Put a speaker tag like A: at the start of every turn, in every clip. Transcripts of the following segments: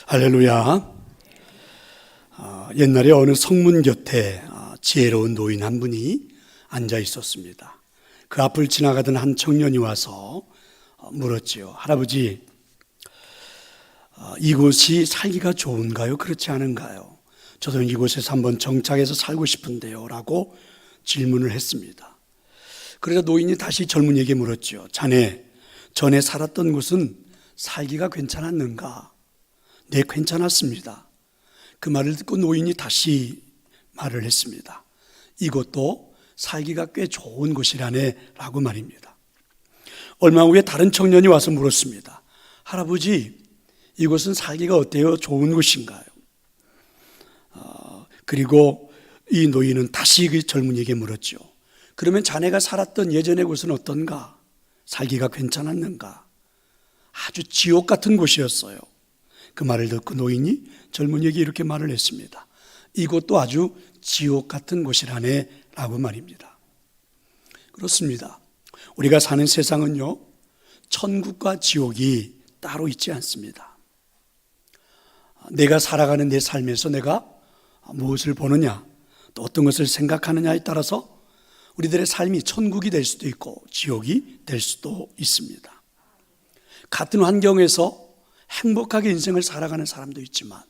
A: 할렐루야. 옛날에 어느 성문 곁에 지혜로운 노인 한 분이 앉아 있었습니다. 그 앞을 지나가던 한 청년이 와서 물었지요. 할아버지, 이곳이 살기가 좋은가요? 그렇지 않은가요? 저도 이곳에서 한번 정착해서 살고 싶은데요 라고 질문을 했습니다. 그러자 노인이 다시 젊은이에게 물었죠. 자네, 전에 살았던 곳은 살기가 괜찮았는가? 네, 괜찮았습니다. 그 말을 듣고 노인이 다시 말을 했습니다. 이곳도 살기가 꽤 좋은 곳이라네 라고 말입니다. 얼마 후에 다른 청년이 와서 물었습니다. 할아버지, 이곳은 살기가 어때요? 좋은 곳인가요? 그리고 이 노인은 다시 그 젊은이에게 물었죠. 그러면 자네가 살았던 예전의 곳은 어떤가? 살기가 괜찮았는가? 아주 지옥 같은 곳이었어요. 그 말을 듣고 노인이 젊은이에게 이렇게 말을 했습니다. 이곳도 아주 지옥 같은 곳이라네 라고 말입니다. 그렇습니다. 우리가 사는 세상은요, 천국과 지옥이 따로 있지 않습니다. 내가 살아가는 내 삶에서 내가 무엇을 보느냐, 또 어떤 것을 생각하느냐에 따라서 우리들의 삶이 천국이 될 수도 있고 지옥이 될 수도 있습니다. 같은 환경에서 행복하게 인생을 살아가는 사람도 있지만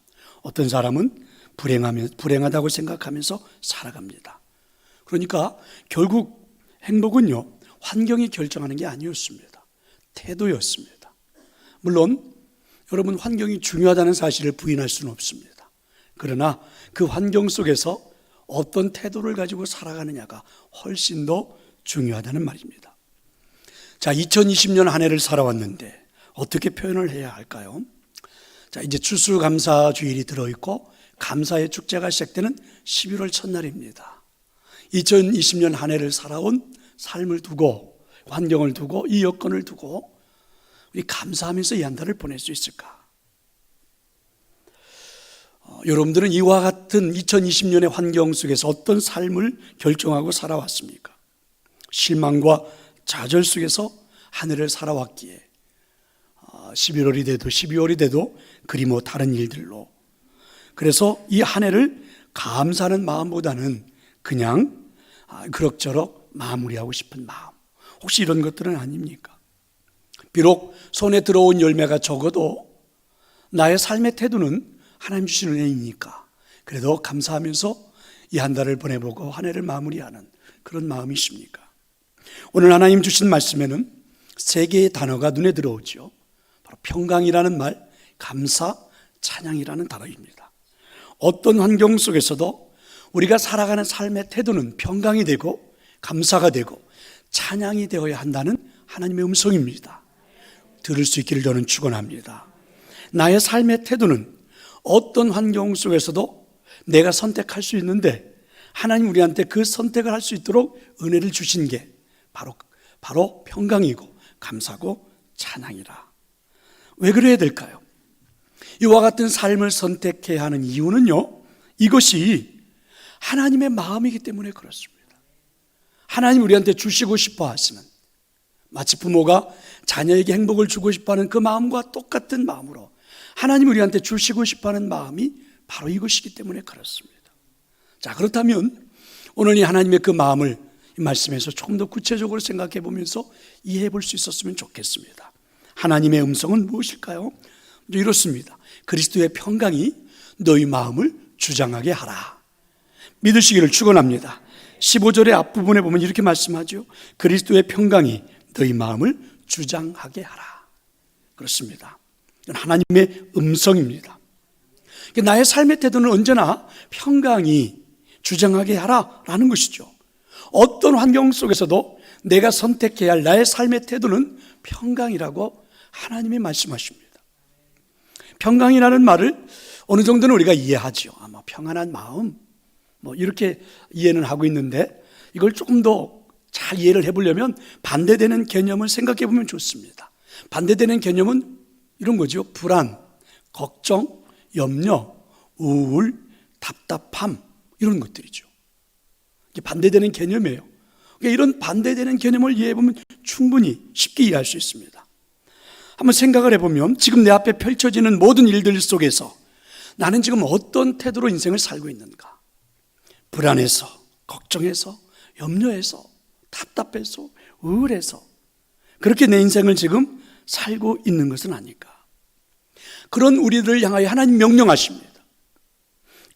A: 어떤 사람은 불행하다고 생각하면서 살아갑니다. 그러니까 결국 행복은요, 환경이 결정하는 게 아니었습니다. 태도였습니다. 물론 여러분, 환경이 중요하다는 사실을 부인할 수는 없습니다. 그러나 그 환경 속에서 어떤 태도를 가지고 살아가느냐가 훨씬 더 중요하다는 말입니다. 자, 2020년 한 해를 살아왔는데 어떻게 표현을 해야 할까요? 자, 이제 추수감사 주일이 들어있고 감사의 축제가 시작되는 11월 첫날입니다. 2020년 한 해를 살아온 삶을 두고, 환경을 두고, 이 여건을 두고 우리 감사하면서 이 한 달을 보낼 수 있을까? 여러분들은 이와 같은 2020년의 환경 속에서 어떤 삶을 결정하고 살아왔습니까? 실망과 좌절 속에서 한 해를 살아왔기에 11월이 돼도 12월이 돼도 그리 뭐 다른 일들로, 그래서 이 한 해를 감사하는 마음보다는 그냥 그럭저럭 마무리하고 싶은 마음, 혹시 이런 것들은 아닙니까? 비록 손에 들어온 열매가 적어도 나의 삶의 태도는 하나님 주신 은혜이니까 그래도 감사하면서 이 한 달을 보내보고 한 해를 마무리하는 그런 마음이십니까? 오늘 하나님 주신 말씀에는 세 개의 단어가 눈에 들어오죠. 바로 평강이라는 말, 감사, 찬양이라는 단어입니다. 어떤 환경 속에서도 우리가 살아가는 삶의 태도는 평강이 되고 감사가 되고 찬양이 되어야 한다는 하나님의 음성입니다. 들을 수 있기를 저는 축원합니다. 나의 삶의 태도는 어떤 환경 속에서도 내가 선택할 수 있는데 하나님 우리한테 그 선택을 할 수 있도록 은혜를 주신 게 바로 평강이고 감사고 찬양이라. 왜 그래야 될까요? 이와 같은 삶을 선택해야 하는 이유는요, 이것이 하나님의 마음이기 때문에 그렇습니다. 하나님 우리한테 주시고 싶어 하시는, 마치 부모가 자녀에게 행복을 주고 싶어 하는 그 마음과 똑같은 마음으로 하나님 우리한테 주시고 싶어 하는 마음이 바로 이것이기 때문에 그렇습니다. 자, 그렇다면 오늘 이 하나님의 그 마음을 이 말씀에서 조금 더 구체적으로 생각해 보면서 이해해 볼 수 있었으면 좋겠습니다. 하나님의 음성은 무엇일까요? 이렇습니다. 그리스도의 평강이 너희 마음을 주장하게 하라. 믿으시기를 축원합니다. 15절의 앞부분에 보면 이렇게 말씀하죠. 그리스도의 평강이 너희 마음을 주장하게 하라. 그렇습니다. 하나님의 음성입니다. 나의 삶의 태도는 언제나 평강이 주장하게 하라라는 것이죠. 어떤 환경 속에서도 내가 선택해야 할 나의 삶의 태도는 평강이라고 하나님이 말씀하십니다. 평강이라는 말을 어느 정도는 우리가 이해하죠. 평안한 마음, 이렇게 이해는 하고 있는데 이걸 조금 더 잘 이해를 해보려면 반대되는 개념을 생각해 보면 좋습니다. 반대되는 개념은 이런 거죠. 불안, 걱정, 염려, 우울, 답답함, 이런 것들이죠. 이게 반대되는 개념이에요. 그러니까 이런 반대되는 개념을 이해해 보면 충분히 쉽게 이해할 수 있습니다. 한번 생각을 해보면 지금 내 앞에 펼쳐지는 모든 일들 속에서 나는 지금 어떤 태도로 인생을 살고 있는가? 불안해서, 걱정해서, 염려해서, 답답해서, 우울해서 그렇게 내 인생을 지금 살고 있는 것은 아닐까? 그런 우리들을 향하여 하나님 명령하십니다.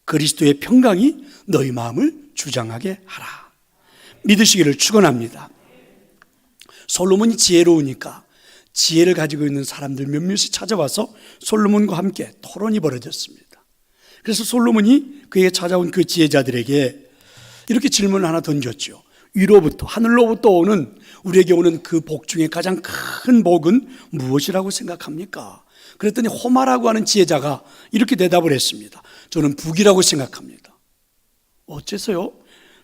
A: 그리스도의 평강이 너희 마음을 주장하게 하라. 믿으시기를 축원합니다. 솔로몬이 지혜로우니까 지혜를 가지고 있는 사람들 몇몇이 찾아와서 솔로몬과 함께 토론이 벌어졌습니다. 그래서 솔로몬이 그에게 찾아온 그 지혜자들에게 이렇게 질문을 하나 던졌죠. 위로부터, 하늘로부터 오는, 우리에게 오는 그 복 중에 가장 큰 복은 무엇이라고 생각합니까? 그랬더니 호마라고 하는 지혜자가 이렇게 대답을 했습니다. 저는 북이라고 생각합니다. 어째서요?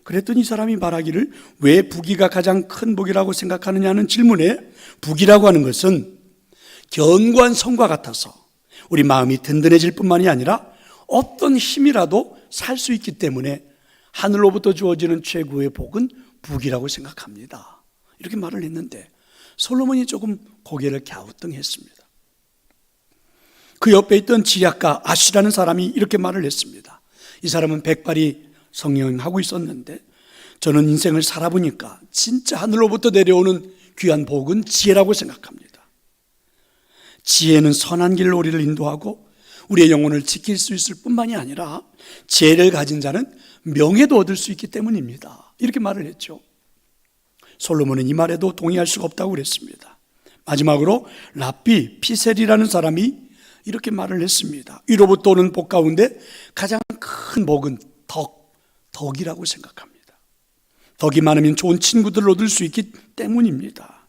A: 그랬더니 이 사람이 말하기를 왜 북이가 가장 큰 복이라고 생각하느냐는 질문에 북이라고 하는 것은 견고한 성과 같아서 우리 마음이 든든해질 뿐만이 아니라 어떤 힘이라도 살 수 있기 때문에 하늘로부터 주어지는 최고의 복은 북이라고 생각합니다. 이렇게 말을 했는데 솔로몬이 조금 고개를 갸우뚱했습니다. 그 옆에 있던 지략가 아시라는 사람이 이렇게 말을 했습니다. 이 사람은 백발이 성령하고 있었는데 저는 인생을 살아보니까 진짜 하늘로부터 내려오는 귀한 복은 지혜라고 생각합니다. 지혜는 선한 길로 우리를 인도하고 우리의 영혼을 지킬 수 있을 뿐만이 아니라 지혜를 가진 자는 명예도 얻을 수 있기 때문입니다. 이렇게 말을 했죠. 솔로몬은 이 말에도 동의할 수가 없다고 그랬습니다. 마지막으로 랍비 피셀이라는 사람이 이렇게 말을 했습니다. 위로부터 오는 복 가운데 가장 큰 복은 덕이라고 생각합니다. 덕이 많으면 좋은 친구들을 얻을 수 있기 때문입니다.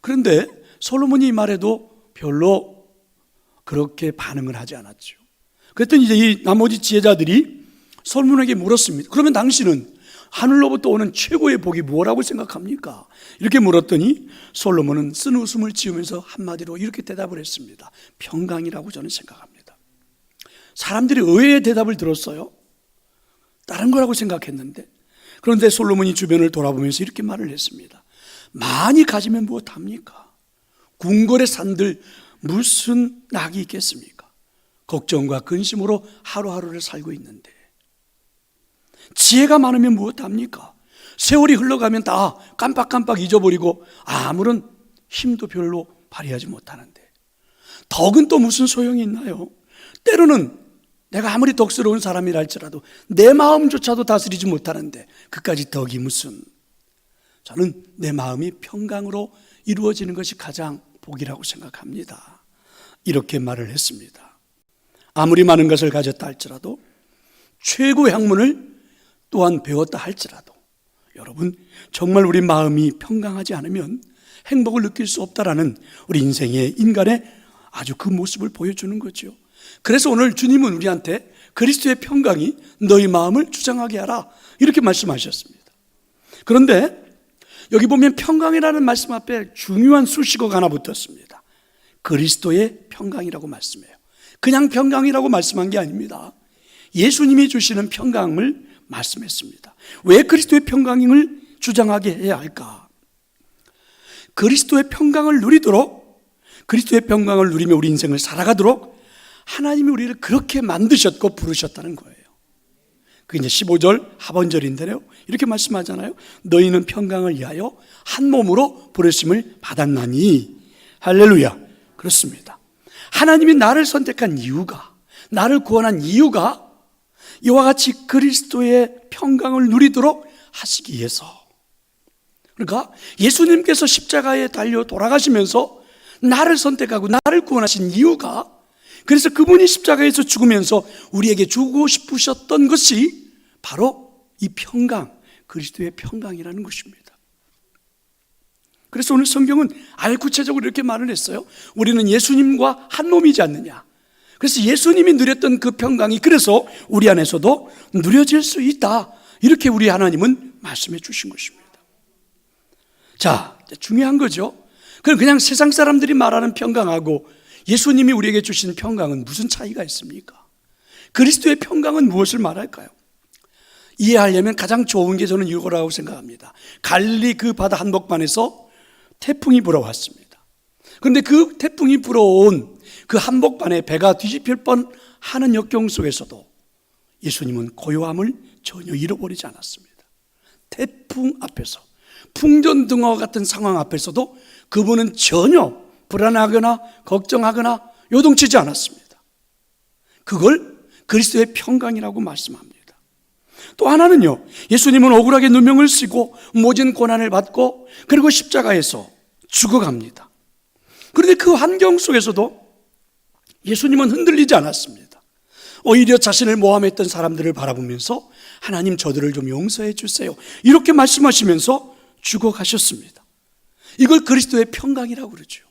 A: 그런데 솔로몬이 이 말에도 별로 그렇게 반응을 하지 않았죠. 그랬더니 이제 이 나머지 지혜자들이 솔로몬에게 물었습니다. 그러면 당신은 하늘로부터 오는 최고의 복이 뭐라고 생각합니까? 이렇게 물었더니 솔로몬은 쓴 웃음을 지으면서 한마디로 이렇게 대답을 했습니다. 평강이라고 저는 생각합니다. 사람들이 의외의 대답을 들었어요. 다른 거라고 생각했는데, 그런데 솔로몬이 주변을 돌아보면서 이렇게 말을 했습니다. 많이 가지면 무엇합니까? 궁궐의 산들 무슨 낙이 있겠습니까? 걱정과 근심으로 하루하루를 살고 있는데 지혜가 많으면 무엇합니까? 세월이 흘러가면 다 깜빡깜빡 잊어버리고 아무런 힘도 별로 발휘하지 못하는데 덕은 또 무슨 소용이 있나요? 때로는 내가 아무리 덕스러운 사람이라 할지라도 내 마음조차도 다스리지 못하는데 그까지 덕이 무슨. 저는 내 마음이 평강으로 이루어지는 것이 가장 복이라고 생각합니다. 이렇게 말을 했습니다. 아무리 많은 것을 가졌다 할지라도 최고의 학문을 또한 배웠다 할지라도 여러분 정말 우리 마음이 평강하지 않으면 행복을 느낄 수 없다라는 우리 인생의 인간의 아주 그 모습을 보여주는 거죠. 그래서 오늘 주님은 우리한테 그리스도의 평강이 너희 마음을 주장하게 하라 이렇게 말씀하셨습니다. 그런데 여기 보면 평강이라는 말씀 앞에 중요한 수식어가 하나 붙었습니다. 그리스도의 평강이라고 말씀해요. 그냥 평강이라고 말씀한 게 아닙니다. 예수님이 주시는 평강을 말씀했습니다. 왜 그리스도의 평강을 주장하게 해야 할까? 그리스도의 평강을 누리도록, 그리스도의 평강을 누리며 우리 인생을 살아가도록 하나님이 우리를 그렇게 만드셨고 부르셨다는 거예요. 그게 이제 15절 하반절인데요. 이렇게 말씀하잖아요. 너희는 평강을 위하여 한 몸으로 부르심을 받았나니. 할렐루야. 그렇습니다. 하나님이 나를 선택한 이유가, 나를 구원한 이유가 이와 같이 그리스도의 평강을 누리도록 하시기 위해서. 그러니까 예수님께서 십자가에 달려 돌아가시면서 나를 선택하고 나를 구원하신 이유가, 그래서 그분이 십자가에서 죽으면서 우리에게 주고 싶으셨던 것이 바로 이 평강, 그리스도의 평강이라는 것입니다. 그래서 오늘 성경은 아예 구체적으로 이렇게 말을 했어요. 우리는 예수님과 한 몸이지 않느냐. 그래서 예수님이 누렸던 그 평강이 그래서 우리 안에서도 누려질 수 있다. 이렇게 우리 하나님은 말씀해 주신 것입니다. 자, 중요한 거죠. 그럼 그냥 세상 사람들이 말하는 평강하고 예수님이 우리에게 주신 평강은 무슨 차이가 있습니까? 그리스도의 평강은 무엇을 말할까요? 이해하려면 가장 좋은 게 저는 이거라고 생각합니다. 갈릴리 그 바다 한복판에서 태풍이 불어왔습니다. 그런데 그 태풍이 불어온 그 한복판에 배가 뒤집힐 뻔하는 역경 속에서도 예수님은 고요함을 전혀 잃어버리지 않았습니다. 태풍 앞에서, 풍전등화 같은 상황 앞에서도 그분은 전혀 불안하거나 걱정하거나 요동치지 않았습니다. 그걸 그리스도의 평강이라고 말씀합니다. 또 하나는요, 예수님은 억울하게 누명을 쓰고 모진 고난을 받고 그리고 십자가에서 죽어갑니다. 그런데 그 환경 속에서도 예수님은 흔들리지 않았습니다. 오히려 자신을 모함했던 사람들을 바라보면서 하나님, 저들을 좀 용서해 주세요, 이렇게 말씀하시면서 죽어가셨습니다. 이걸 그리스도의 평강이라고 그러죠.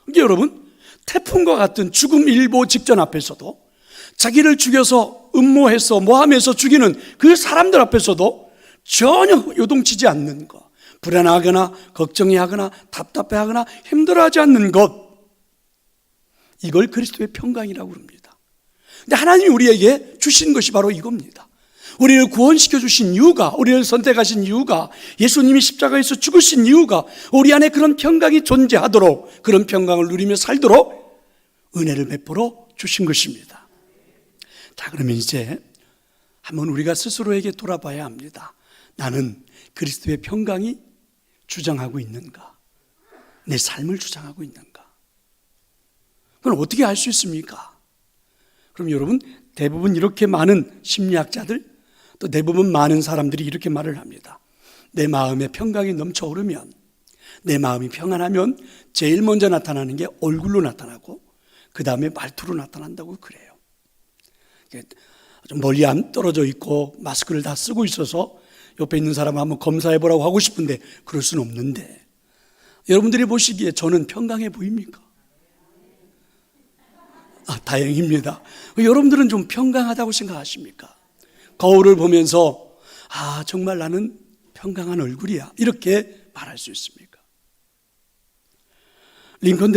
A: 그러니까 여러분, 태풍과 같은 죽음 일보 직전 앞에서도, 자기를 죽여서 음모해서 모함해서 죽이는 그 사람들 앞에서도 전혀 요동치지 않는 것, 불안하거나 걱정해하거나 답답해하거나 힘들어하지 않는 것, 이걸 그리스도의 평강이라고 합니다. 근데 하나님이 우리에게 주신 것이 바로 이겁니다. 우리를 구원시켜 주신 이유가, 우리를 선택하신 이유가, 예수님이 십자가에서 죽으신 이유가 우리 안에 그런 평강이 존재하도록, 그런 평강을 누리며 살도록 은혜를 베풀어 주신 것입니다. 자, 그러면 이제 한번 우리가 스스로에게 돌아봐야 합니다. 나는 그리스도의 평강이 주장하고 있는가? 내 삶을 주장하고 있는가? 그럼 어떻게 알 수 있습니까? 그럼 여러분, 대부분 이렇게 많은 심리학자들, 또 대부분 많은 사람들이 이렇게 말을 합니다. 내 마음에 평강이 넘쳐오르면, 내 마음이 평안하면 제일 먼저 나타나는 게 얼굴로 나타나고 그 다음에 말투로 나타난다고 그래요. 좀 멀리 안 떨어져 있고 마스크를 다 쓰고 있어서 옆에 있는 사람을 한번 검사해보라고 하고 싶은데 그럴 수는 없는데, 여러분들이 보시기에 저는 평강해 보입니까? 다행입니다. 여러분들은 좀 평강하다고 생각하십니까? 거울을 보면서 정말 나는 평강한 얼굴이야, 이렇게 말할 수 있습니까? 링컨이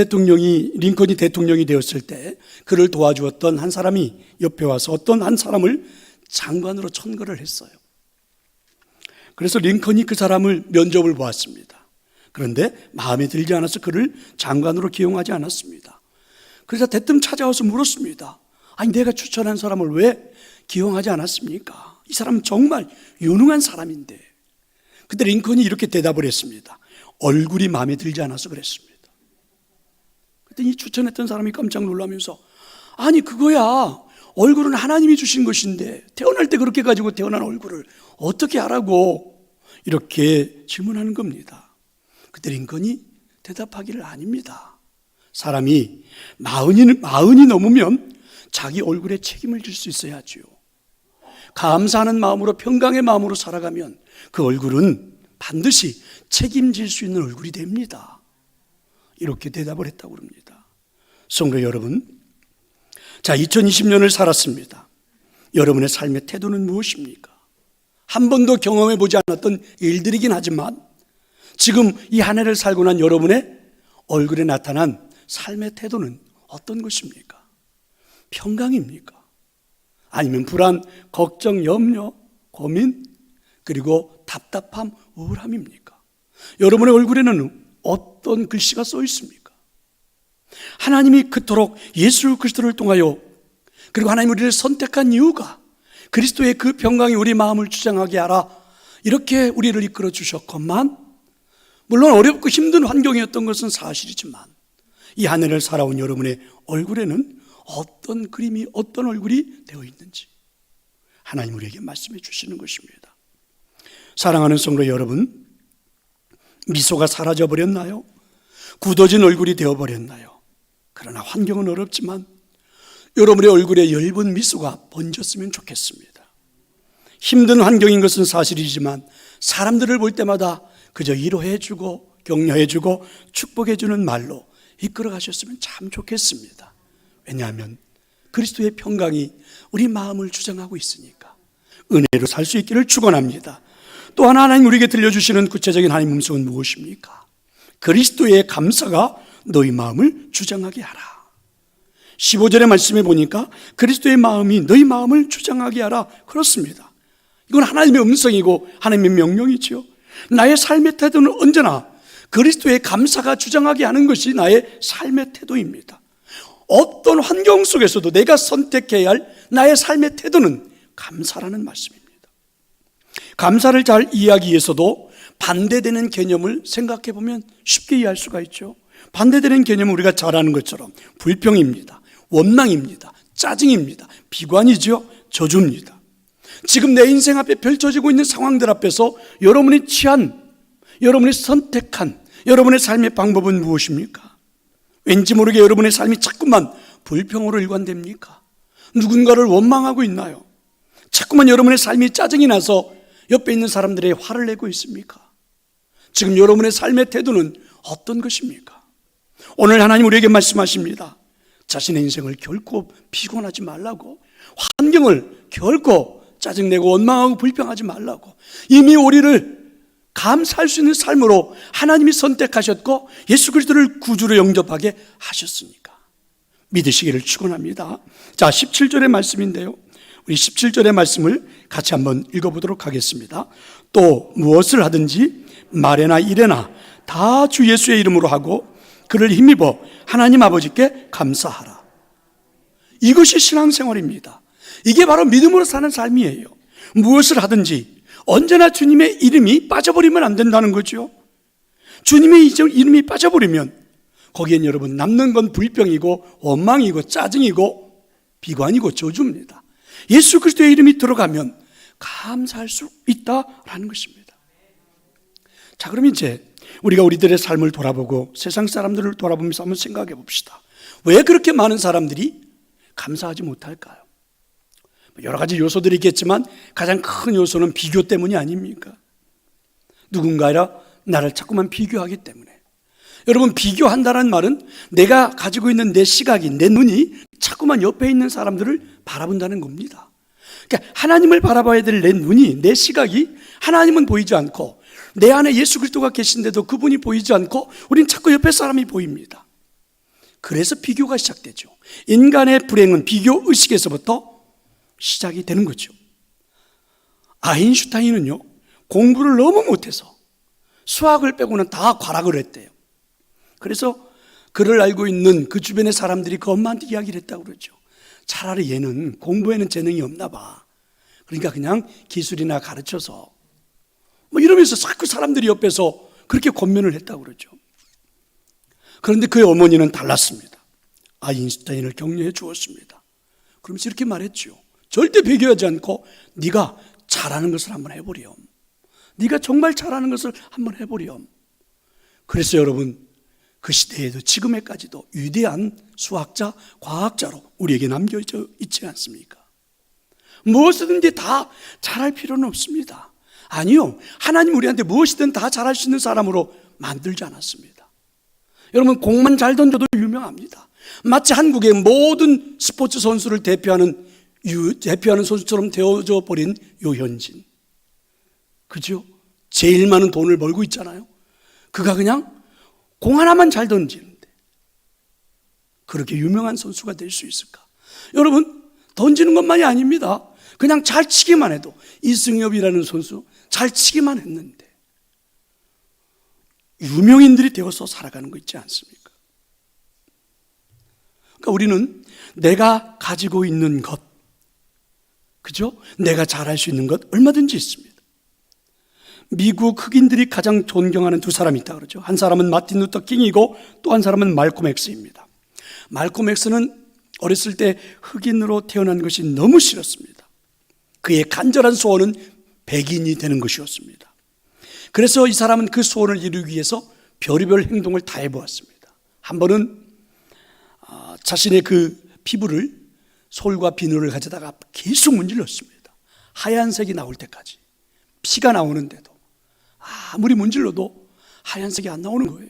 A: 대통령이 되었을 때 그를 도와주었던 한 사람이 옆에 와서 어떤 한 사람을 장관으로 천거를 했어요. 그래서 링컨이 그 사람을 면접을 보았습니다. 그런데 마음에 들지 않아서 그를 장관으로 기용하지 않았습니다. 그래서 대뜸 찾아와서 물었습니다. 아니, 내가 추천한 사람을 왜 기용하지 않았습니까? 이 사람은 정말 유능한 사람인데. 그때 링컨이 이렇게 대답을 했습니다. 얼굴이 마음에 들지 않아서 그랬습니다. 그랬더니 추천했던 사람이 깜짝 놀라면서, 아니, 그거야, 얼굴은 하나님이 주신 것인데 태어날 때 그렇게 가지고 태어난 얼굴을 어떻게 하라고, 이렇게 질문하는 겁니다. 그때 링컨이 대답하기를, 아닙니다. 사람이 마흔이 넘으면 자기 얼굴에 책임을 질 수 있어야지요. 감사하는 마음으로, 평강의 마음으로 살아가면 그 얼굴은 반드시 책임질 수 있는 얼굴이 됩니다. 이렇게 대답을 했다고 합니다. 성도 여러분, 자, 2020년을 살았습니다. 여러분의 삶의 태도는 무엇입니까? 한 번도 경험해 보지 않았던 일들이긴 하지만 지금 이 한 해를 살고 난 여러분의 얼굴에 나타난 삶의 태도는 어떤 것입니까? 평강입니까? 아니면 불안, 걱정, 염려, 고민, 그리고 답답함, 우울함입니까? 여러분의 얼굴에는 어떤 글씨가 써 있습니까? 하나님이 그토록 예수 그리스도를 통하여, 그리고 하나님 우리를 선택한 이유가 그리스도의 그 평강이 우리 마음을 주장하게 하라, 이렇게 우리를 이끌어 주셨건만, 물론 어렵고 힘든 환경이었던 것은 사실이지만 이 한 해를 살아온 여러분의 얼굴에는 어떤 그림이, 어떤 얼굴이 되어 있는지 하나님 우리에게 말씀해 주시는 것입니다. 사랑하는 성도 여러분, 미소가 사라져 버렸나요? 굳어진 얼굴이 되어 버렸나요? 그러나 환경은 어렵지만 여러분의 얼굴에 엷은 미소가 번졌으면 좋겠습니다. 힘든 환경인 것은 사실이지만 사람들을 볼 때마다 그저 위로해주고 격려해주고 축복해주는 말로 이끌어 가셨으면 참 좋겠습니다. 왜냐하면 그리스도의 평강이 우리 마음을 주장하고 있으니까 은혜로 살 수 있기를 축원합니다. 또 하나 하나님 우리에게 들려주시는 구체적인 하나님 음성은 무엇입니까? 그리스도의 감사가 너희 마음을 주장하게 하라. 15절의 말씀에 보니까 그리스도의 마음이 너희 마음을 주장하게 하라, 그렇습니다. 이건 하나님의 음성이고 하나님의 명령이지요. 나의 삶의 태도는 언제나 그리스도의 감사가 주장하게 하는 것이 나의 삶의 태도입니다. 어떤 환경 속에서도 내가 선택해야 할 나의 삶의 태도는 감사라는 말씀입니다. 감사를 잘 이해하기 위해서도 반대되는 개념을 생각해 보면 쉽게 이해할 수가 있죠. 반대되는 개념은 우리가 잘 아는 것처럼 불평입니다, 원망입니다, 짜증입니다, 비관이죠, 저주입니다. 지금 내 인생 앞에 펼쳐지고 있는 상황들 앞에서 여러분이 취한, 여러분이 선택한 여러분의 삶의 방법은 무엇입니까? 왠지 모르게 여러분의 삶이 자꾸만 불평으로 일관됩니까? 누군가를 원망하고 있나요? 자꾸만 여러분의 삶이 짜증이 나서 옆에 있는 사람들의 화를 내고 있습니까? 지금 여러분의 삶의 태도는 어떤 것입니까? 오늘 하나님 우리에게 말씀하십니다. 자신의 인생을 결코 피곤하지 말라고, 환경을 결코 짜증내고 원망하고 불평하지 말라고, 이미 우리를 감사할 수 있는 삶으로 하나님이 선택하셨고 예수 그리스도를 구주로 영접하게 하셨으니까 믿으시기를 축원합니다. 자, 17절의 말씀인데요, 우리 17절의 말씀을 같이 한번 읽어보도록 하겠습니다. 또 무엇을 하든지 말에나 일에나 다 주 예수의 이름으로 하고 그를 힘입어 하나님 아버지께 감사하라. 이것이 신앙생활입니다. 이게 바로 믿음으로 사는 삶이에요. 무엇을 하든지 언제나 주님의 이름이 빠져버리면 안 된다는 거죠. 주님의 이름이 빠져버리면 거기엔 여러분 남는 건 불평이고 원망이고 짜증이고 비관이고 저주입니다. 예수 그리스도의 이름이 들어가면 감사할 수 있다라는 것입니다. 자, 그럼 이제 우리가 우리들의 삶을 돌아보고 세상 사람들을 돌아보면서 한번 생각해 봅시다. 왜 그렇게 많은 사람들이 감사하지 못할까요? 여러 가지 요소들이 있겠지만 가장 큰 요소는 비교 때문이 아닙니까? 누군가랑 나를 자꾸만 비교하기 때문에. 여러분, 비교한다는 말은 내가 가지고 있는 내 시각이, 내 눈이 자꾸만 옆에 있는 사람들을 바라본다는 겁니다. 그러니까 하나님을 바라봐야 될 내 눈이, 내 시각이 하나님은 보이지 않고 내 안에 예수 그리스도가 계신데도 그분이 보이지 않고 우린 자꾸 옆에 사람이 보입니다. 그래서 비교가 시작되죠. 인간의 불행은 비교 의식에서부터 시작이 되는 거죠. 아인슈타인은요, 공부를 너무 못해서 수학을 빼고는 다 과락을 했대요. 그래서 그를 알고 있는 그 주변의 사람들이 그 엄마한테 이야기를 했다고 그러죠. 차라리 얘는 공부에는 재능이 없나 봐. 그러니까 그냥 기술이나 가르쳐서 뭐 이러면서 자꾸 사람들이 옆에서 그렇게 권면을 했다고 그러죠. 그런데 그의 어머니는 달랐습니다. 아인슈타인을 격려해 주었습니다. 그러면서 이렇게 말했죠. 절대 비교하지 않고 네가 잘하는 것을 한번 해보렴. 네가 정말 잘하는 것을 한번 해보렴. 그래서 여러분, 그 시대에도 지금에까지도 위대한 수학자, 과학자로 우리에게 남겨져 있지 않습니까? 무엇이든지 다 잘할 필요는 없습니다. 아니요, 하나님 우리한테 무엇이든 다 잘할 수 있는 사람으로 만들지 않았습니다. 여러분, 공만 잘 던져도 유명합니다. 마치 한국의 모든 스포츠 선수를 대표하는 선수처럼 되어져 버린 요현진, 그죠? 제일 많은 돈을 벌고 있잖아요. 그가 그냥 공 하나만 잘 던지는데 그렇게 유명한 선수가 될 수 있을까? 여러분, 던지는 것만이 아닙니다. 그냥 잘 치기만 해도, 이승엽이라는 선수 잘 치기만 했는데 유명인들이 되어서 살아가는 거 있지 않습니까? 그러니까 우리는 내가 가지고 있는 것, 그죠? 내가 잘할 수 있는 것 얼마든지 있습니다. 미국 흑인들이 가장 존경하는 두 사람이 있다 그러죠. 한 사람은 마틴 루터 킹이고 또 한 사람은 말콤 엑스입니다. 말콤 엑스는 어렸을 때 흑인으로 태어난 것이 너무 싫었습니다. 그의 간절한 소원은 백인이 되는 것이었습니다. 그래서 이 사람은 그 소원을 이루기 위해서 별의별 행동을 다 해보았습니다. 한 번은 자신의 그 피부를 솔과 비누를 가져다가 계속 문질렀습니다. 하얀색이 나올 때까지. 피가 나오는데도 아무리 문질러도 하얀색이 안 나오는 거예요.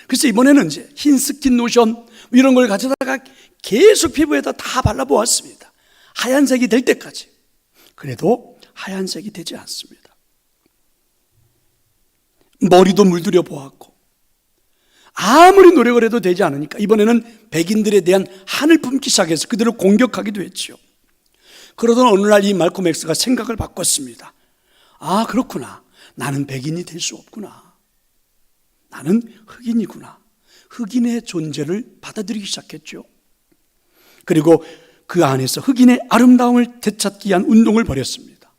A: 그래서 이번에는 이제 흰 스킨 로션 이런 걸 가져다가 계속 피부에다 다 발라보았습니다. 하얀색이 될 때까지. 그래도 하얀색이 되지 않습니다. 머리도 물들여 보았고 아무리 노력을 해도 되지 않으니까 이번에는 백인들에 대한 한을 품기 시작해서 그들을 공격하기도 했죠. 그러던 어느 날 이 말콤 엑스가 생각을 바꿨습니다. 아, 그렇구나. 나는 백인이 될 수 없구나. 나는 흑인이구나. 흑인의 존재를 받아들이기 시작했죠. 그리고 그 안에서 흑인의 아름다움을 되찾기 위한 운동을 벌였습니다.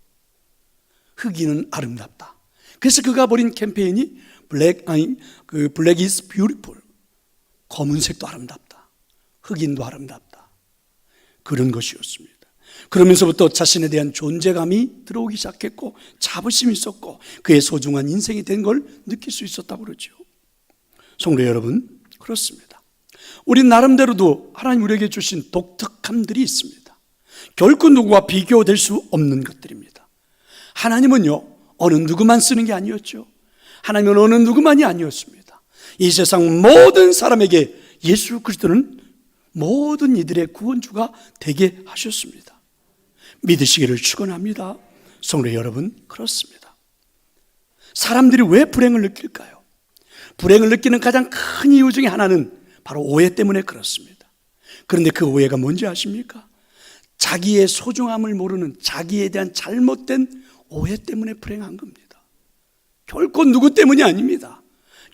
A: 흑인은 아름답다. 그래서 그가 벌인 캠페인이 Black is beautiful. 검은색도 아름답다. 흑인도 아름답다. 그런 것이었습니다. 그러면서부터 자신에 대한 존재감이 들어오기 시작했고 자부심이 있었고 그의 소중한 인생이 된 걸 느낄 수 있었다고 그러죠. 성도 여러분, 그렇습니다. 우리 나름대로도 하나님 우리에게 주신 독특함들이 있습니다. 결코 누구와 비교될 수 없는 것들입니다. 하나님은요, 어느 누구만 쓰는 게 아니었죠. 하나님은 어느 누구만이 아니었습니다. 이 세상 모든 사람에게 예수 그리스도는 모든 이들의 구원주가 되게 하셨습니다. 믿으시기를 축원합니다. 성도 여러분, 그렇습니다. 사람들이 왜 불행을 느낄까요? 불행을 느끼는 가장 큰 이유 중에 하나는 바로 오해 때문에 그렇습니다. 그런데 그 오해가 뭔지 아십니까? 자기의 소중함을 모르는 자기에 대한 잘못된 오해 때문에 불행한 겁니다. 결코 누구 때문이 아닙니다.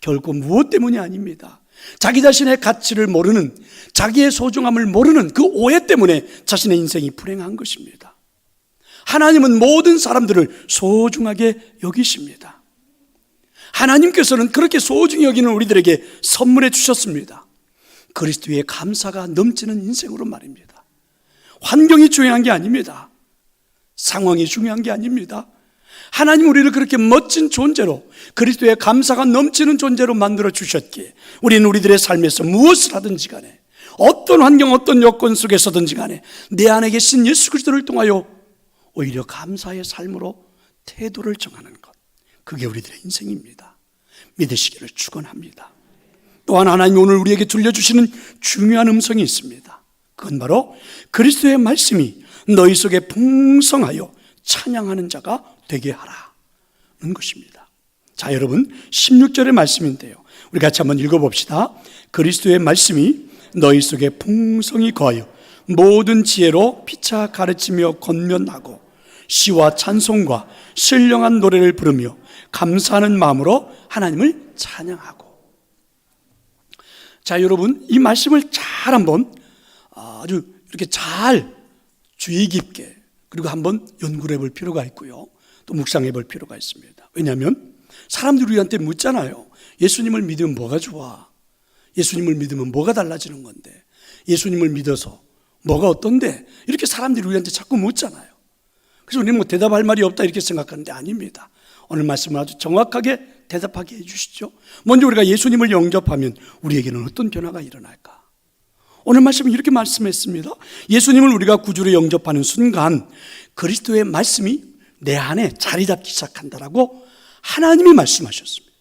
A: 결코 무엇 때문이 아닙니다. 자기 자신의 가치를 모르는, 자기의 소중함을 모르는 그 오해 때문에 자신의 인생이 불행한 것입니다. 하나님은 모든 사람들을 소중하게 여기십니다. 하나님께서는 그렇게 소중히 여기는 우리들에게 선물해 주셨습니다. 그리스도의 감사가 넘치는 인생으로 말입니다. 환경이 중요한 게 아닙니다. 상황이 중요한 게 아닙니다. 하나님 우리를 그렇게 멋진 존재로, 그리스도의 감사가 넘치는 존재로 만들어 주셨기에 우리는 우리들의 삶에서 무엇을 하든지 간에, 어떤 환경, 어떤 여건 속에서든지 간에 내 안에 계신 예수 그리스도를 통하여 오히려 감사의 삶으로 태도를 정하는 것, 그게 우리들의 인생입니다. 믿으시기를 축원합니다. 또한 하나님이 오늘 우리에게 들려주시는 중요한 음성이 있습니다. 그건 바로 그리스도의 말씀이 너희 속에 풍성하여 찬양하는 자가 되게 하라는 것입니다. 자, 여러분 16절의 말씀인데요, 우리 같이 한번 읽어봅시다. 그리스도의 말씀이 너희 속에 풍성히 거하여 모든 지혜로 피차 가르치며 권면하고 시와 찬송과 신령한 노래를 부르며 감사하는 마음으로 하나님을 찬양하고. 자, 여러분 이 말씀을 잘 한번 아주 이렇게 잘 주의 깊게 그리고 한번 연구를 해볼 필요가 있고요, 또 묵상해 볼 필요가 있습니다. 왜냐하면 사람들이 우리한테 묻잖아요. 예수님을 믿으면 뭐가 좋아? 예수님을 믿으면 뭐가 달라지는 건데? 예수님을 믿어서 뭐가 어떤데? 이렇게 사람들이 우리한테 자꾸 묻잖아요. 그래서 우리는 뭐 대답할 말이 없다 이렇게 생각하는데 아닙니다. 오늘 말씀을 아주 정확하게 대답하게 해주시죠. 먼저 우리가 예수님을 영접하면 우리에게는 어떤 변화가 일어날까? 오늘 말씀은 이렇게 말씀했습니다. 예수님을 우리가 구주로 영접하는 순간 그리스도의 말씀이 내 안에 자리 잡기 시작한다라고 하나님이 말씀하셨습니다.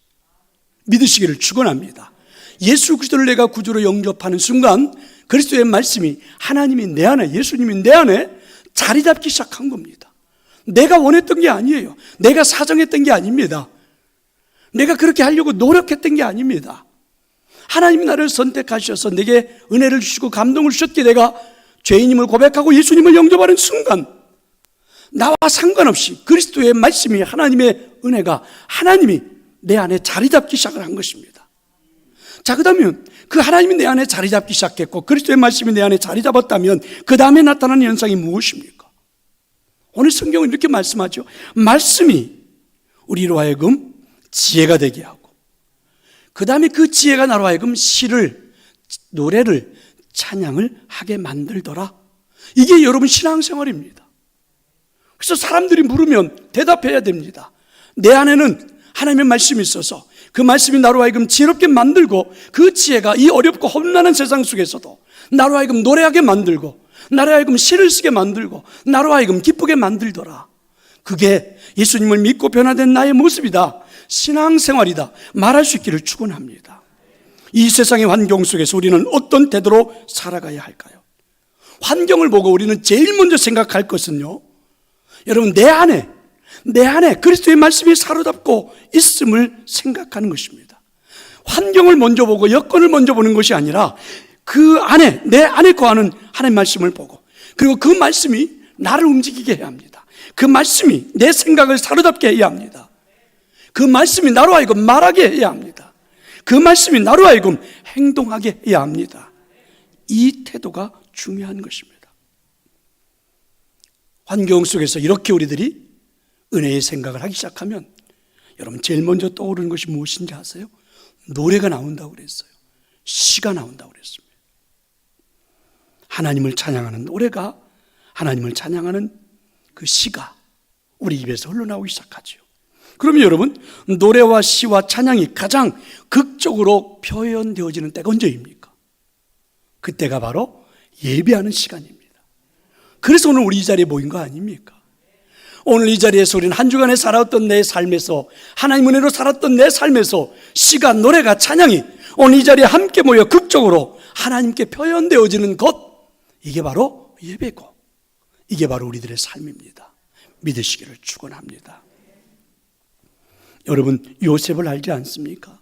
A: 믿으시기를 축원합니다. 예수 그리스도를 내가 구주로 영접하는 순간 그리스도의 말씀이, 하나님이 내 안에, 예수님이 내 안에 자리 잡기 시작한 겁니다. 내가 원했던 게 아니에요. 내가 사정했던 게 아닙니다. 내가 그렇게 하려고 노력했던 게 아닙니다. 하나님이 나를 선택하셔서 내게 은혜를 주시고 감동을 주셨기에 내가 죄인임을 고백하고 예수님을 영접하는 순간 나와 상관없이 그리스도의 말씀이, 하나님의 은혜가, 하나님이 내 안에 자리 잡기 시작을 한 것입니다. 자, 그렇다면 그 하나님이 내 안에 자리 잡기 시작했고 그리스도의 말씀이 내 안에 자리 잡았다면 그 다음에 나타나는 현상이 무엇입니까? 오늘 성경은 이렇게 말씀하죠. 말씀이 우리로 하여금 지혜가 되게 하고 그 다음에 그 지혜가 나로 하여금 시를, 노래를, 찬양을 하게 만들더라. 이게 여러분 신앙생활입니다. 그래서 사람들이 물으면 대답해야 됩니다. 내 안에는 하나님의 말씀이 있어서 그 말씀이 나로 하여금 지혜롭게 만들고 그 지혜가 이 어렵고 험난한 세상 속에서도 나로 하여금 노래하게 만들고 나로 하여금 시를 쓰게 만들고 나로 하여금 기쁘게 만들더라. 그게 예수님을 믿고 변화된 나의 모습이다, 신앙생활이다 말할 수 있기를 축원합니다. 이 세상의 환경 속에서 우리는 어떤 태도로 살아가야 할까요? 환경을 보고 우리는 제일 먼저 생각할 것은요, 여러분 내 안에 그리스도의 말씀이 사로잡고 있음을 생각하는 것입니다. 환경을 먼저 보고 여건을 먼저 보는 것이 아니라 그 안에, 내 안에 거하는 하나님의 말씀을 보고, 그리고 그 말씀이 나를 움직이게 해야 합니다. 그 말씀이 내 생각을 사로잡게 해야 합니다. 그 말씀이 나로 하여금 말하게 해야 합니다. 그 말씀이 나로 하여금 행동하게 해야 합니다. 이 태도가 중요한 것입니다. 환경 속에서 이렇게 우리들이 은혜의 생각을 하기 시작하면 여러분 제일 먼저 떠오르는 것이 무엇인지 아세요? 노래가 나온다고 그랬어요. 시가 나온다고 그랬습니다. 하나님을 찬양하는 노래가, 하나님을 찬양하는 그 시가 우리 입에서 흘러나오기 시작하죠. 그러면 여러분, 노래와 시와 찬양이 가장 극적으로 표현되어지는 때가 언제입니까? 그때가 바로 예배하는 시간입니다. 그래서 오늘 우리 이 자리에 모인 거 아닙니까? 오늘 이 자리에서 우리는 한 주간에 살아왔던 내 삶에서, 하나님 은혜로 살았던 내 삶에서 시가, 노래가, 찬양이 오늘 이 자리에 함께 모여 극적으로 하나님께 표현되어지는 것, 이게 바로 예배고, 이게 바로 우리들의 삶입니다. 믿으시기를 축원합니다. 여러분, 요셉을 알지 않습니까?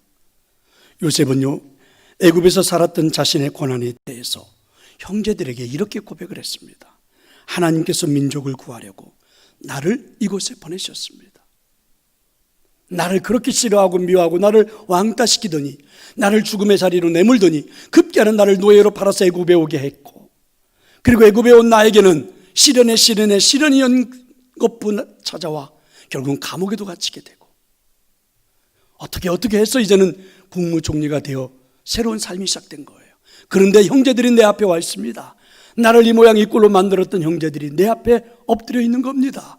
A: 요셉은요, 애굽에서 살았던 자신의 고난에 대해서 형제들에게 이렇게 고백을 했습니다. 하나님께서 민족을 구하려고 나를 이곳에 보내셨습니다. 나를 그렇게 싫어하고 미워하고 나를 왕따시키더니, 나를 죽음의 자리로 내몰더니 급기야는 나를 노예로 팔아서 애굽에 오게 했고, 그리고 애굽에 온 나에게는 시련이 연것뿐 찾아와 결국은 감옥에도 갇히게 되고, 어떻게 해서 이제는 국무총리가 되어 새로운 삶이 시작된 거예요. 그런데 형제들이 내 앞에 와 있습니다. 나를 이 모양 이 꼴로 만들었던 형제들이 내 앞에 엎드려 있는 겁니다.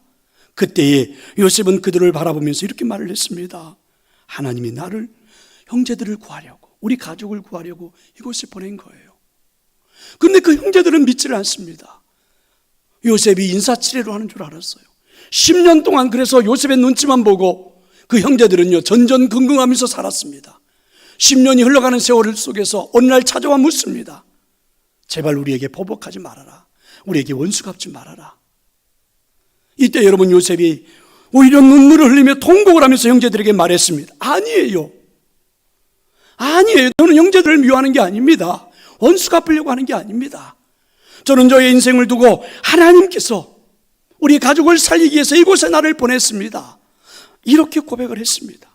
A: 그때에 요셉은 그들을 바라보면서 이렇게 말을 했습니다. 하나님이 나를, 형제들을 구하려고, 우리 가족을 구하려고 이곳에 보낸 거예요. 그런데 그 형제들은 믿지를 않습니다. 요셉이 인사치레로 하는 줄 알았어요. 10년 동안 그래서 요셉의 눈치만 보고 그 형제들은요, 전전긍긍하면서 살았습니다. 10년이 흘러가는 세월 속에서 어느 날 찾아와 묻습니다. 제발 우리에게 보복하지 말아라. 우리에게 원수 갚지 말아라. 이때 여러분, 요셉이 오히려 눈물을 흘리며 통곡을 하면서 형제들에게 말했습니다. 아니에요. 저는 형제들을 미워하는 게 아닙니다. 원수 갚으려고 하는 게 아닙니다. 저는 저의 인생을 두고 하나님께서 우리 가족을 살리기 위해서 이곳에 나를 보냈습니다. 이렇게 고백을 했습니다.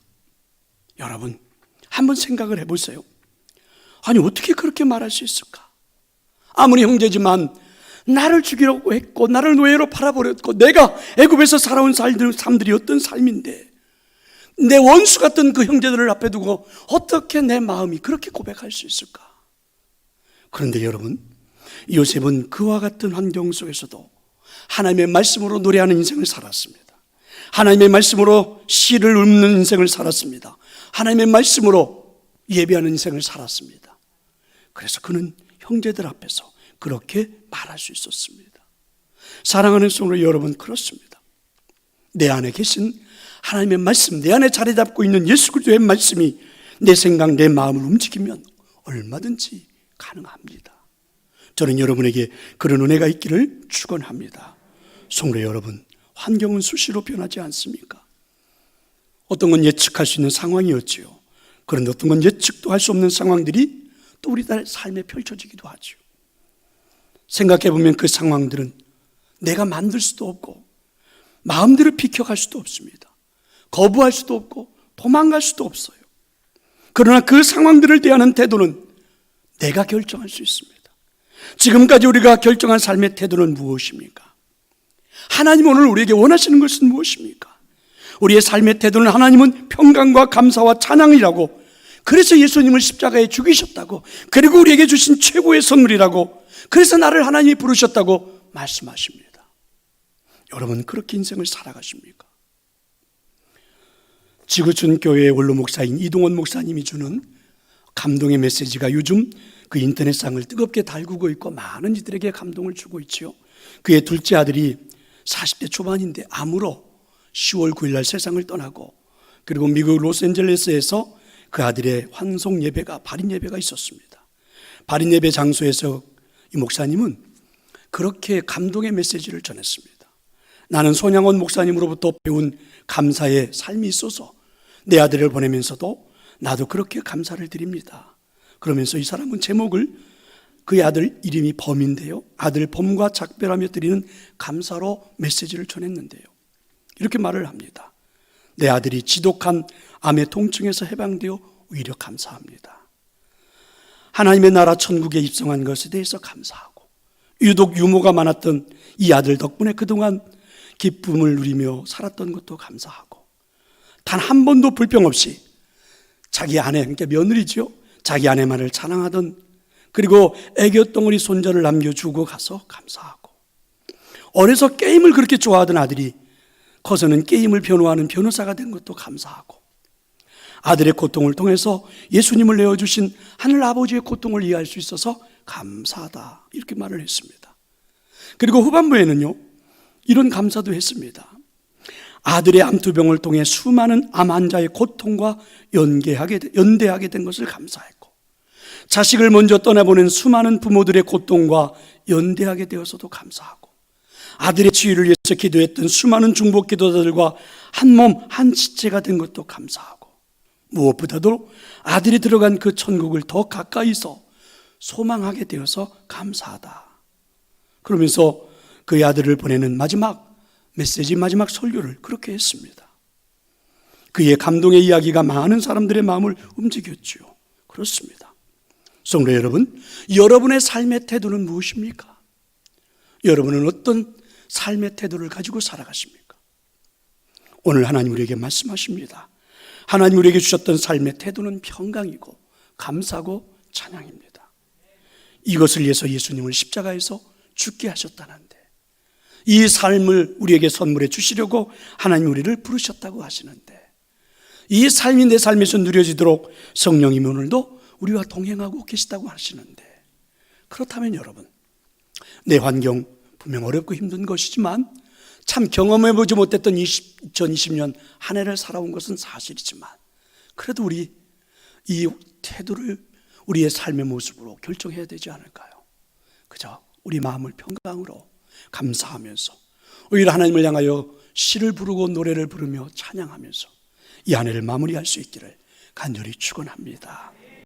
A: 여러분, 한번 생각을 해보세요. 아니, 어떻게 그렇게 말할 수 있을까? 아무리 형제지만 나를 죽이려고 했고, 나를 노예로 팔아버렸고, 내가 애굽에서 살아온 삶들이 어떤 삶인데, 내 원수 같은 그 형제들을 앞에 두고 어떻게 내 마음이 그렇게 고백할 수 있을까? 그런데 여러분, 요셉은 그와 같은 환경 속에서도 하나님의 말씀으로 노래하는 인생을 살았습니다. 하나님의 말씀으로 시를 읊는 인생을 살았습니다. 하나님의 말씀으로 예배하는 인생을 살았습니다. 그래서 그는 형제들 앞에서 그렇게 말할 수 있었습니다. 사랑하는 성도 여러분, 그렇습니다. 내 안에 계신 하나님의 말씀, 내 안에 자리 잡고 있는 예수 그리스도의 말씀이 내 생각, 내 마음을 움직이면 얼마든지 가능합니다. 저는 여러분에게 그런 은혜가 있기를 축원합니다. 성도 여러분, 환경은 수시로 변하지 않습니까? 어떤 건 예측할 수 있는 상황이었지요. 그런데 어떤 건 예측도 할 수 없는 상황들이 또 우리 삶에 펼쳐지기도 하죠. 생각해보면 그 상황들은 내가 만들 수도 없고 마음대로 비켜갈 수도 없습니다. 거부할 수도 없고 도망갈 수도 없어요. 그러나 그 상황들을 대하는 태도는 내가 결정할 수 있습니다. 지금까지 우리가 결정한 삶의 태도는 무엇입니까? 하나님 오늘 우리에게 원하시는 것은 무엇입니까? 우리의 삶의 태도는 하나님은 평강과 감사와 찬양이라고, 그래서 예수님을 십자가에 죽이셨다고, 그리고 우리에게 주신 최고의 선물이라고, 그래서 나를 하나님이 부르셨다고 말씀하십니다. 여러분, 그렇게 인생을 살아가십니까? 지구촌 교회의 원로 목사인 이동원 목사님이 주는 감동의 메시지가 요즘 그 인터넷상을 뜨겁게 달구고 있고 많은 이들에게 감동을 주고 있지요. 그의 둘째 아들이 40대 초반인데 암으로 10월 9일 날 세상을 떠나고, 그리고 미국 로스앤젤레스에서 그 아들의 환송 예배가, 발인 예배가 있었습니다. 발인 예배 장소에서 이 목사님은 그렇게 감동의 메시지를 전했습니다. 나는 손양원 목사님으로부터 배운 감사의 삶이 있어서 내 아들을 보내면서도 나도 그렇게 감사를 드립니다. 그러면서 이 사람은 제목을, 그의 아들 이름이 범인데요, 아들 범과 작별하며 드리는 감사로 메시지를 전했는데요, 이렇게 말을 합니다. 내 아들이 지독한 암의 통증에서 해방되어 오히려 감사합니다. 하나님의 나라 천국에 입성한 것에 대해서 감사하고, 유독 유모가 많았던 이 아들 덕분에 그동안 기쁨을 누리며 살았던 것도 감사하고, 단 한 번도 불평 없이 자기 아내, 그러니까 며느리죠, 자기 아내만을 자랑하던, 그리고 애교 덩어리 손자를 남겨주고 가서 감사하고, 어려서 게임을 그렇게 좋아하던 아들이 커서는 게임을 변호하는 변호사가 된 것도 감사하고, 아들의 고통을 통해서 예수님을 내어주신 하늘 아버지의 고통을 이해할 수 있어서 감사하다, 이렇게 말을 했습니다. 그리고 후반부에는요, 이런 감사도 했습니다. 아들의 암투병을 통해 수많은 암 환자의 고통과 연대하게 된 것을 감사했고, 자식을 먼저 떠나보낸 수많은 부모들의 고통과 연대하게 되어서도 감사하고, 아들의 치유를 위해서 기도했던 수많은 중보 기도자들과 한 몸 한 지체가 된 것도 감사하고, 무엇보다도 아들이 들어간 그 천국을 더 가까이서 소망하게 되어서 감사하다. 그러면서 그의 아들을 보내는 마지막 메시지, 마지막 설교를 그렇게 했습니다. 그의 감동의 이야기가 많은 사람들의 마음을 움직였죠. 그렇습니다. 성도 여러분, 여러분의 삶의 태도는 무엇입니까? 여러분은 어떤 삶의 태도를 가지고 살아가십니까? 오늘 하나님 우리에게 말씀하십니다. 하나님 우리에게 주셨던 삶의 태도는 평강이고 감사고 찬양입니다. 이것을 위해서 예수님을 십자가에서 죽게 하셨다는데, 이 삶을 우리에게 선물해 주시려고 하나님 우리를 부르셨다고 하시는데, 이 삶이 내 삶에서 누려지도록 성령님이 오늘도 우리와 동행하고 계시다고 하시는데, 그렇다면 여러분, 내 환경 분명 어렵고 힘든 것이지만 참 경험해보지 못했던 2020년 한 해를 살아온 것은 사실이지만, 그래도 우리 이 태도를 우리의 삶의 모습으로 결정해야 되지 않을까요? 그저 우리 마음을 평강으로 감사하면서, 오히려 하나님을 향하여 시를 부르고 노래를 부르며 찬양하면서 이 한 해를 마무리할 수 있기를 간절히 축원합니다.